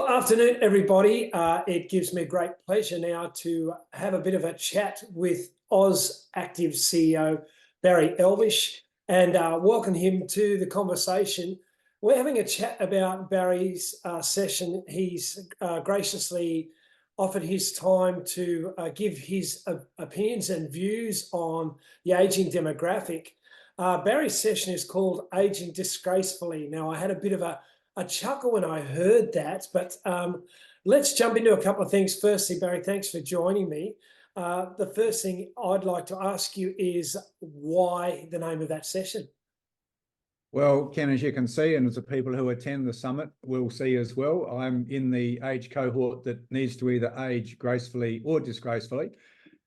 Well, afternoon, everybody. It gives me great pleasure now to have a bit of a chat with AusActive CEO Barrie Elvish and welcome him to the conversation. We're having a chat about Barry's session. He's graciously offered his time to give his opinions and views on the ageing demographic. Barry's session is called Aging Disgracefully. Now, I had a bit of a chuckle when I heard that, but let's jump into a couple of things. Firstly, Barrie, thanks for joining me. The first thing I'd like to ask you is why the name of that session? Well, Ken, as you can see, and as the people who attend the summit will see as well, I'm in the age cohort that needs to either age gracefully or disgracefully.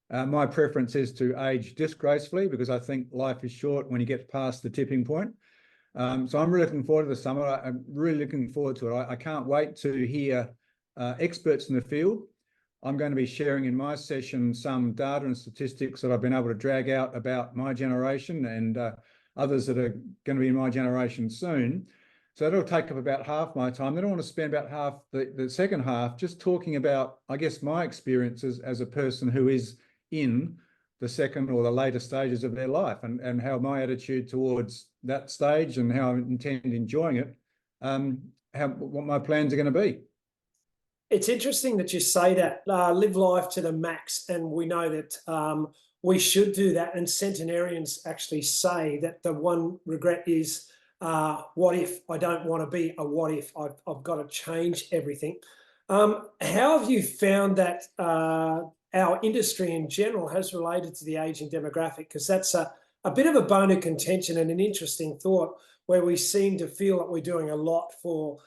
My preference is to age disgracefully because I think life is short when you get past the tipping point. So I'm really looking forward to the summit. I'm really looking forward to it. I can't wait to hear experts in the field. I'm going to be sharing in my session some data and statistics that I've been able to drag out about my generation and others that are going to be in my generation soon. So that'll take up about half my time. Then I want to spend about half the second half just talking about, I guess, my experiences as a person who is in the second or the later stages of their life and how my attitude towards that stage and how I intend enjoying it, what my plans are going to be. It's interesting that you say that, live life to the max, and we know that we should do that, and centenarians actually say that the one regret is, what if? I don't want to be a what if. I've got to change everything. How have you found that our industry in general has related to the ageing demographic? Because that's a bit of a bone of contention and an interesting thought, where we seem to feel that we're doing a lot for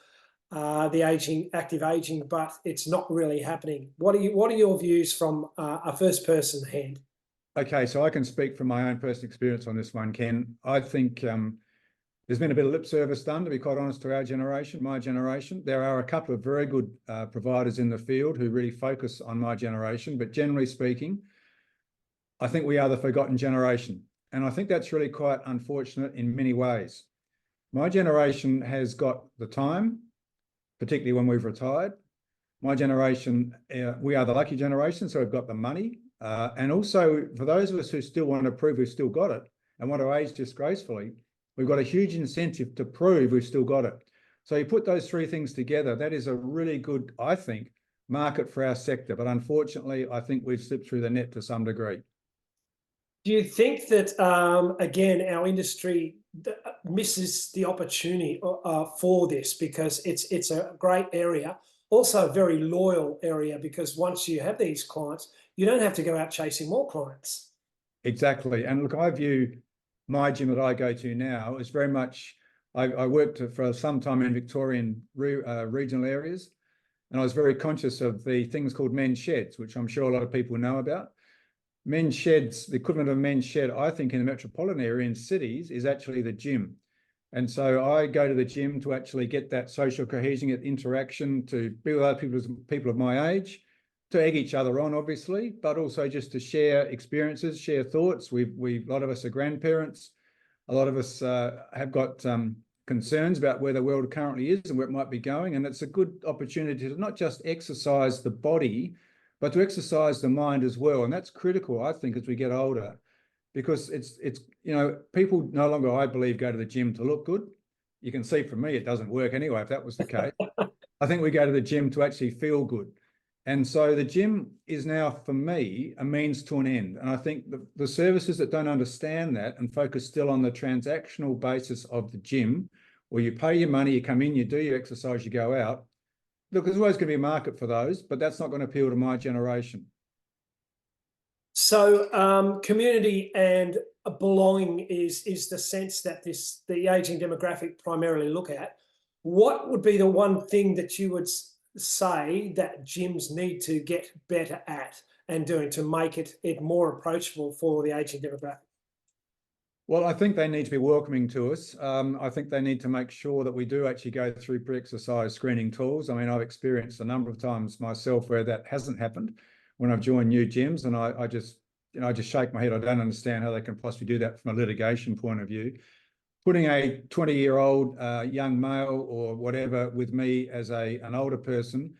the active aging, but it's not really happening. What are your views from a first person hand? Okay, so I can speak from my own personal experience on this one, Ken. I think there's been a bit of lip service done, to be quite honest, to our generation, my generation. There are a couple of very good providers in the field who really focus on my generation, but generally speaking, I think we are the forgotten generation. And I think that's really quite unfortunate in many ways. My generation has got the time, particularly when we've retired. My generation, we are the lucky generation, so we've got the money. And also, for those of us who still want to prove we've still got it and want to age disgracefully, we've got a huge incentive to prove we've still got it. So you put those three things together, that is a really good, I think, market for our sector. But unfortunately, I think we've slipped through the net to some degree. Do you think that, again, our industry misses the opportunity for this, because it's a great area, also a very loyal area, because once you have these clients, you don't have to go out chasing more clients. Exactly. And look, I view my gym that I go to now is very much, I worked for some time in Victorian regional areas, and I was very conscious of the things called men's sheds, which I'm sure a lot of people know about. Men's sheds, the equivalent of a men's shed, I think, in the metropolitan area in cities is actually the gym. And so I go to the gym to actually get that social cohesion, get interaction, to be with other people of my age, to egg each other on, obviously, but also just to share experiences, share thoughts. A lot of us are grandparents. A lot of us have got concerns about where the world currently is and where it might be going. And it's a good opportunity to not just exercise the body, but to exercise the mind as well. And that's critical, I think, as we get older, because it's people no longer, I believe, go to the gym to look good. You can see from me, it doesn't work anyway, if that was the case. I think we go to the gym to actually feel good. And so the gym is now, for me, a means to an end. And I think the services that don't understand that and focus still on the transactional basis of the gym, where you pay your money, you come in, you do your exercise, you go out. Look, there's always going to be a market for those, but that's not going to appeal to my generation. So community and belonging is the sense that the ageing demographic primarily look at. What would be the one thing that you would say that gyms need to get better at and doing to make it more approachable for the ageing demographic? Well, I think they need to be welcoming to us. I think they need to make sure that we do actually go through pre-exercise screening tools. I mean, I've experienced a number of times myself where that hasn't happened when I've joined new gyms, and I just shake my head. I don't understand how they can possibly do that from a litigation point of view. putting a 20-year-old young male or whatever with me as an older person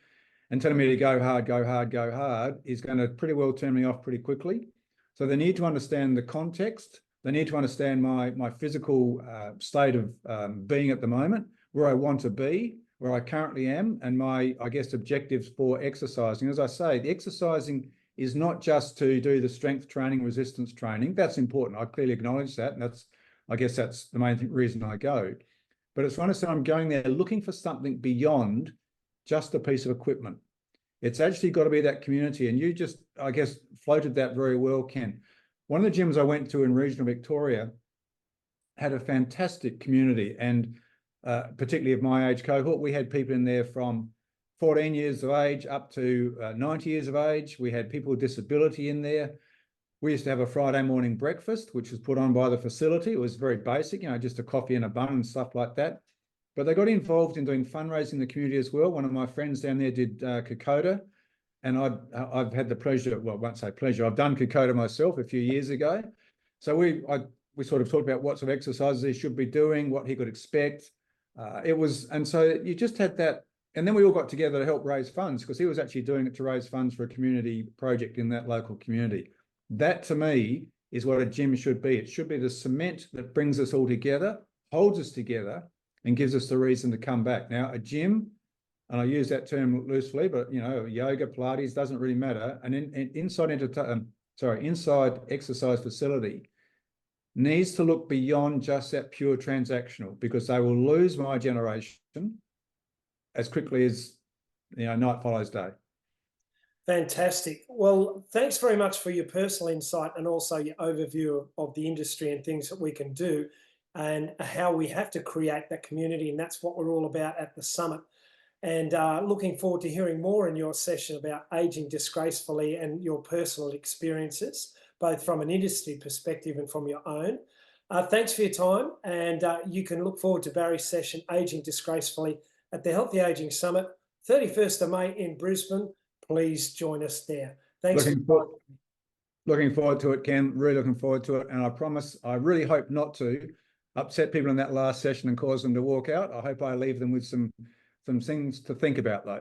and telling me to go hard, go hard, go hard is going to pretty well turn me off pretty quickly. So they need to understand the context. They need to understand my physical state of being at the moment, where I want to be, where I currently am, and my, I guess, objectives for exercising. As I say, the exercising is not just to do the strength training, resistance training. That's important. I clearly acknowledge that. And I guess that's the main reason I go. But it's to understand I'm going there looking for something beyond just a piece of equipment. It's actually got to be that community. And you just, I guess, floated that very well, Ken. One of the gyms I went to in regional Victoria had a fantastic community, and particularly of my age cohort, we had people in there from 14 years of age up to 90 years of age. We had people with disability in there. We used to have a Friday morning breakfast, which was put on by the facility. It was very basic, just a coffee and a bun and stuff like that. But they got involved in doing fundraising in the community as well. One of my friends down there did Kokoda, and I've had the pleasure, well, I won't say pleasure, I've done Kokoda myself a few years ago. So we sort of talked about what sort of exercises he should be doing, what he could expect. And so you just had that. And then we all got together to help raise funds, because he was actually doing it to raise funds for a community project in that local community. That, to me, is what a gym should be. It should be the cement that brings us all together, holds us together, and gives us the reason to come back. Now, a gym, and I use that term loosely, but yoga, Pilates, doesn't really matter. And inside exercise facility needs to look beyond just that pure transactional, because they will lose my generation as quickly as night follows day. Fantastic. Well, thanks very much for your personal insight and also your overview of the industry and things that we can do and how we have to create that community. And that's what we're all about at the summit. And looking forward to hearing more in your session about aging disgracefully and your personal experiences, both from an industry perspective and from your own. Thanks for your time. And you can look forward to Barry's session, Aging Disgracefully, at the Healthy Aging Summit, 31st of May in Brisbane. Please join us there. Thanks. Looking forward to it, Ken. Really looking forward to it. And I promise, I really hope not to upset people in that last session and cause them to walk out. I hope I leave them with some things to think about, though.